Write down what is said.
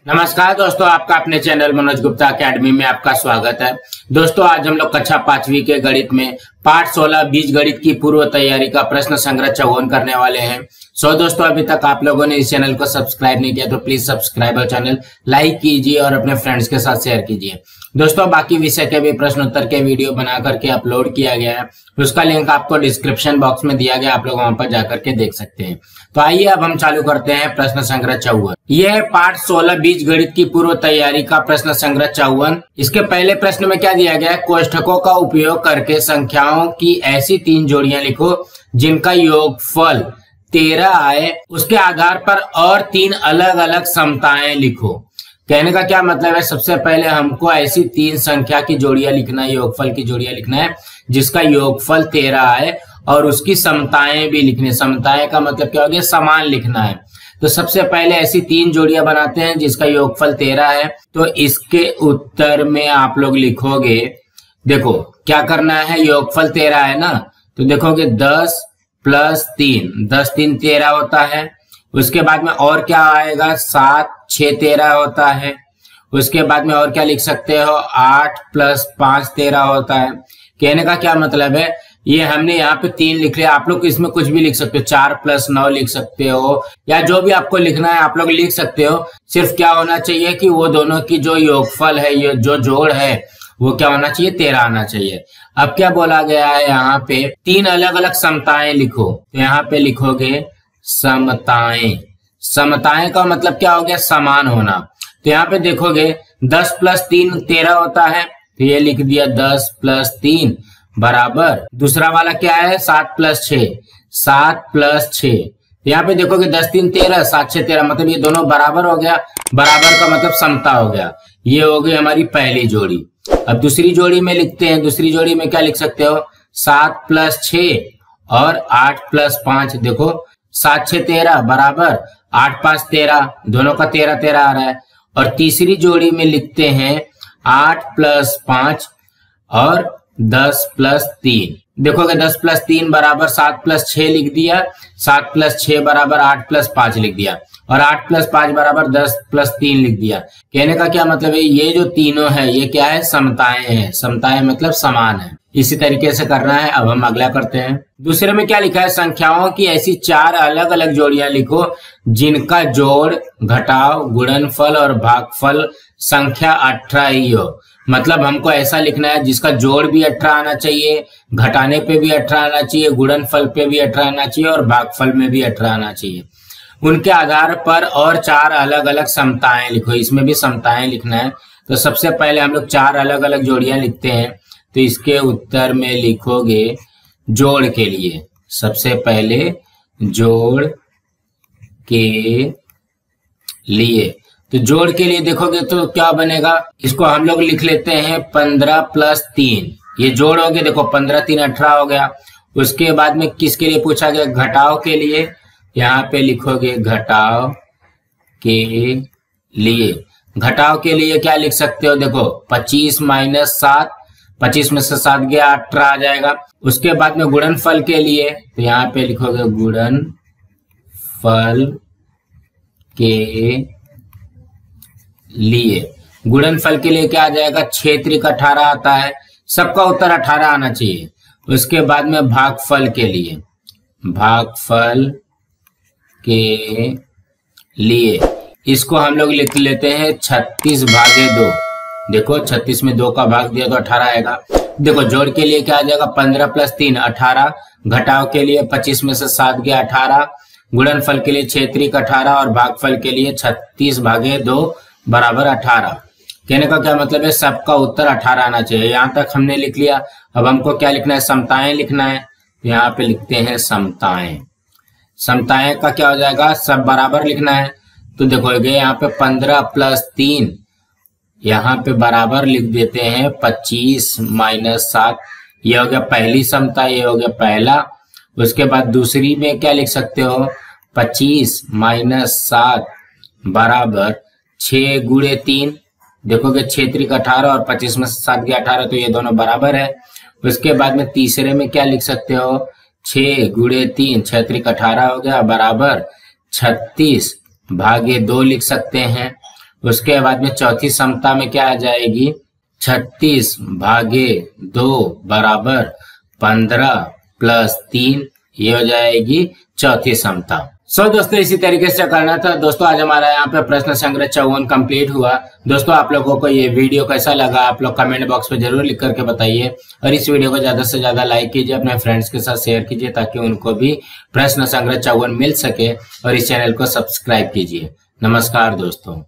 नमस्कार दोस्तों, आपका अपने चैनल मनोज गुप्ता अकेडमी में आपका स्वागत है। दोस्तों, आज हम लोग कक्षा 5वीं के गणित में पाठ 16 बीज गणित की पूर्व तैयारी का प्रश्न संग्रह 54 करने वाले हैं। दोस्तों, अभी तक आप लोगों ने इस चैनल को सब्सक्राइब नहीं किया तो प्लीज सब्सक्राइब और चैनल लाइक कीजिए और अपने फ्रेंड्स के साथ शेयर कीजिए। दोस्तों, बाकी विषय के भी प्रश्न उत्तर के वीडियो बना करके अपलोड किया गया है, उसका लिंक आपको डिस्क्रिप्शन बॉक्स में दिया गया, आप लोग वहां पर जाकर के देख सकते हैं। तो आइए अब हम चालू करते हैं प्रश्न संग्रह 54। यह है पाठ 16 बीज गणित की पूर्व तैयारी का प्रश्न संग्रह 54। इसके पहले प्रश्न में क्या दिया गया है, कोष्ठकों का उपयोग करके संख्याओं की ऐसी 3 जोड़ियां लिखो जिनका योगफल 13 आए, उसके आधार पर और 3 अलग अलग समताएं लिखो। कहने का क्या मतलब है, सबसे पहले हमको ऐसी 3 संख्या की जोड़ियां लिखना है, योगफल की जोड़ियां लिखना है जिसका योगफल 13 आए और उसकी समताएं भी लिखनी। समताएं का मतलब क्या हो गया, समान लिखना है। तो सबसे पहले ऐसी 3 जोड़ियां बनाते हैं जिसका योगफल 13 है। तो इसके उत्तर में आप लोग लिखोगे, देखो क्या करना है, योगफल 13 है ना, तो देखोगे 10 + 3, 10 × 3 = 13 होता है। उसके बाद में और क्या आएगा, 7 × 6 = 13 होता है। उसके बाद में और क्या लिख सकते हो, 8 + 5 = 13 होता है। कहने का क्या मतलब है, ये हमने यहाँ पे 3 लिख लिया, आप लोग इसमें कुछ भी लिख सकते हो, 4 + 9 लिख सकते हो, या जो भी आपको लिखना है आप लोग लिख सकते हो। सिर्फ क्या होना चाहिए कि वो दोनों की जो योगफल है, ये जो जोड़ है वो क्या होना चाहिए, 13 आना चाहिए। अब क्या बोला गया है, यहाँ पे 3 अलग अलग समताएं लिखो। तो यहाँ पे लिखोगे समताएं। समताएं का मतलब क्या हो गया, समान होना। तो यहाँ पे देखोगे 10 + 3 = 13 होता है, तो ये लिख दिया 10 + 3 बराबर, दूसरा वाला क्या है, 7 + 6, 7 + 6। यहाँ पे देखोगे 10 × 3 = 13, 7 × 6 = 13, मतलब ये दोनों बराबर हो गया। बराबर का मतलब समता हो गया। ये हो गई हमारी पहली जोड़ी। अब दूसरी जोड़ी में लिखते हैं, दूसरी जोड़ी में क्या लिख सकते हो, 7 + 6 और 8 + 5। देखो 7 × 6 = 13 बराबर 8 × 5 = 13, दोनों का 13 13 आ रहा है। और तीसरी जोड़ी में लिखते हैं 8 + 5 और 10 + 3। देखोगे 10 + 3 बराबर 7 + 6 लिख दिया, 7 + 6 बराबर 8 + 5 लिख दिया, और 8 + 5 बराबर 10 + 3 लिख दिया। कहने का क्या मतलब है, ये जो तीनों है ये क्या है, समताएं हैं। समताएं मतलब समान है। इसी तरीके से करना है। अब हम अगला करते हैं। दूसरे में क्या लिखा है, संख्याओं की ऐसी 4 अलग अलग जोड़ियां लिखो जिनका जोड़, घटाव, गुणनफल और भागफल संख्या 18 ही हो। मतलब हमको ऐसा लिखना है जिसका जोड़ भी 18 आना चाहिए, घटाने पे भी 18 आना चाहिए, गुणनफल पे भी 18 आना चाहिए और भागफल में भी 18 आना चाहिए। उनके आधार पर और 4 अलग अलग समताएं लिखो। इसमें भी समताएं लिखना है। तो सबसे पहले हम लोग 4 अलग अलग जोड़ियां लिखते हैं। तो इसके उत्तर में लिखोगे जोड़ के लिए, सबसे पहले जोड़ के लिए। तो जोड़ के लिए देखोगे तो क्या बनेगा, इसको हम लोग लिख लेते हैं 15 + 3। ये जोड़ हो गया, देखो 15 × 3 = 18 हो गया। उसके बाद में किसके लिए पूछा गया, घटाव के लिए। यहाँ पे लिखोगे घटाव के लिए। घटाव के लिए क्या लिख सकते हो, देखो 25 - 7, 25 में से 7 गया 18 आ जाएगा। उसके बाद में गुणनफल के लिए, तो यहाँ पे लिखोगे गुणनफल के लिए। गुणनफल के लिए क्या आ जाएगा, 6 × 3 = 18 आता है। सबका उत्तर 18 आना चाहिए। उसके बाद में भागफल के लिए, भागफल के लिए इसको हम लोग लिख लेते हैं 36/2। देखो 36 में 2 का भाग दिया तो 18 आएगा। देखो जोड़ के लिए क्या आ जाएगा, 15 + 3 = 18, घटाव के लिए 25 में से 7 गया 18, गुणनफल के लिए 6 × 3 = 18 और भागफल के लिए 36/2 बराबर 18। कहने का क्या मतलब है, सबका उत्तर 18 आना चाहिए। यहाँ तक हमने लिख लिया। अब हमको क्या लिखना है, समताएं लिखना है। यहाँ पे लिखते हैं समताएं। समताएं का क्या हो जाएगा, सब बराबर लिखना है। तो देखोगे यहाँ पे 15 + 3, यहाँ पे बराबर लिख देते हैं 25 - 7। ये हो गया पहली समता, ये हो गया पहला। उसके बाद दूसरी में क्या लिख सकते हो, 25 - 7 बराबर 6 × 3। देखोगे 6 × 3 = 18 और 25 में से 7 गया 18, तो ये दोनों बराबर है। उसके बाद में तीसरे में क्या लिख सकते हो, 6 × 3, 6 × 3 = 18 हो गया बराबर 36/2 लिख सकते हैं। उसके बाद में चौथी समता में क्या आ जाएगी, 36 भागे 2 बराबर 15 प्लस 3, ये हो जाएगी चौथी समता। दोस्तों इसी तरीके से करना था। दोस्तों आज हमारा यहाँ पे प्रश्न संग्रह 54 कंप्लीट हुआ। दोस्तों आप लोगों को ये वीडियो कैसा लगा आप लोग कमेंट बॉक्स में जरूर लिख करके बताइए, और इस वीडियो को ज्यादा से ज्यादा लाइक कीजिए, अपने फ्रेंड्स के साथ शेयर कीजिए ताकि उनको भी प्रश्न संग्रह 54 मिल सके, और इस चैनल को सब्सक्राइब कीजिए। नमस्कार दोस्तों।